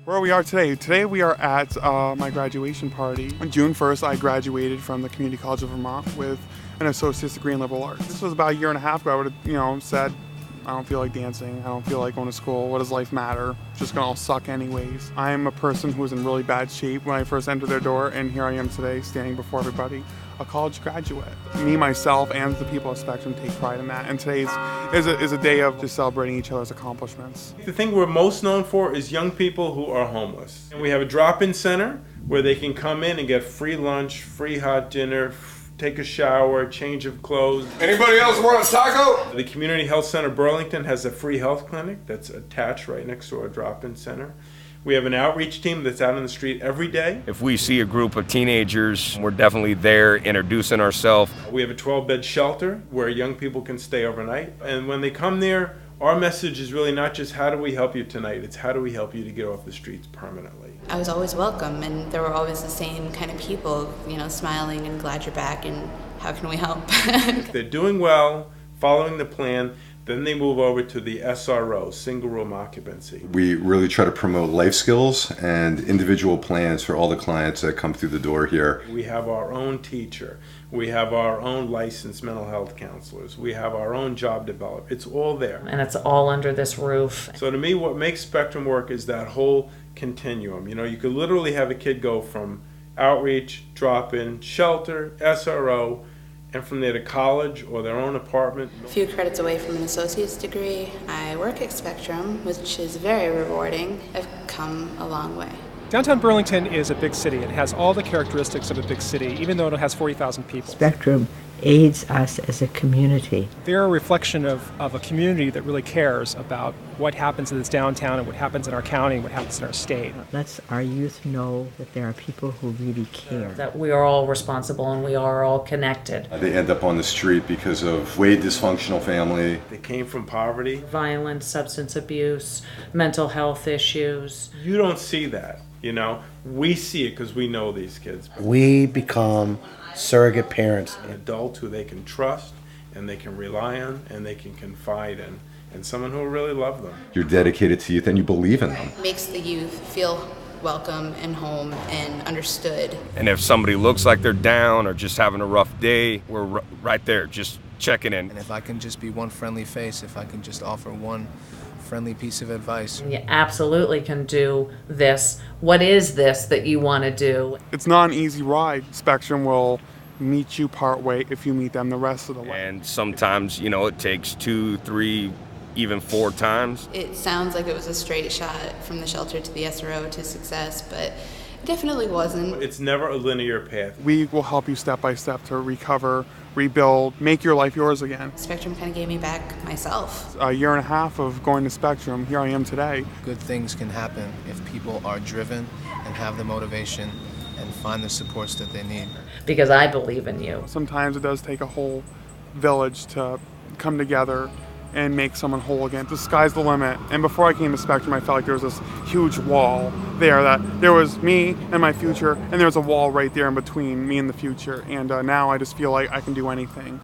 Where we are today. Today we are at my graduation party. On June 1st, I graduated from the Community College of Vermont with an associate's degree in liberal arts. This was about a year and a half ago. I would have, said, I don't feel like dancing. I don't feel like going to school. What does life matter? Just gonna all suck anyways. I'm a person who was in really bad shape when I first entered their door, and here I am today, standing before everybody, a college graduate. Me, myself, and the people of Spectrum take pride in that. And today is a day of just celebrating each other's accomplishments. The thing we're most known for is young people who are homeless. And we have a drop-in center where they can come in and get free lunch, free hot dinner, take a shower, change of clothes. Anybody else want a taco? The Community Health Center Burlington has a free health clinic that's attached right next to our drop-in center. We have an outreach team that's out on the street every day. If we see a group of teenagers, we're definitely there introducing ourselves. We have a 12-bed shelter where young people can stay overnight. And when they come there, our message is really not just how do we help you tonight, it's how do we help you to get off the streets permanently. I was always welcome, and there were always the same kind of people, smiling and glad you're back and how can we help? If they're doing well, following the plan, then they move over to the SRO, single room occupancy. We really try to promote life skills and individual plans for all the clients that come through the door here. We have our own teacher. We have our own licensed mental health counselors. We have our own job development. It's all there. And it's all under this roof. So to me, what makes Spectrum work is that whole continuum. You could literally have a kid go from outreach, drop-in, shelter, SRO, and from there to college or their own apartment. A few credits away from an associate's degree, I work at Spectrum, which is very rewarding. I've come a long way. Downtown Burlington is a big city. It has all the characteristics of a big city, even though it has 40,000 people. Spectrum aids us as a community. They're a reflection of a community that really cares about what happens in this downtown and what happens in our county and what happens in our state. Lets our youth know that there are people who really care. That we are all responsible and we are all connected. They end up on the street because of way dysfunctional family. They came from poverty. Violence, substance abuse, mental health issues. You don't see that, We see it because we know these kids. We become surrogate parents. An adult who they can trust and they can rely on and they can confide in, and someone who will really love them. You're dedicated to youth and you believe in them. It makes the youth feel welcome and home and understood. And if somebody looks like they're down or just having a rough day, we're right there just checking in. And if I can just be one friendly face, if I can just offer one friendly piece of advice. You absolutely can do this. What is this that you want to do? It's not an easy ride. Spectrum will meet you part way if you meet them the rest of the way. And sometimes, it takes 2, 3, even 4 times. It sounds like it was a straight shot from the shelter to the SRO to success, but it definitely wasn't. It's never a linear path. We will help you step by step to recover, rebuild, make your life yours again. Spectrum kind of gave me back myself. A year and a half of going to Spectrum, here I am today. Good things can happen if people are driven and have the motivation and find the supports that they need. Because I believe in you. Sometimes it does take a whole village to come together and make someone whole again. The sky's the limit. And before I came to Spectrum, I felt like there was this huge wall there, that there was me and my future, and there was a wall right there in between me and the future. And now I just feel like I can do anything.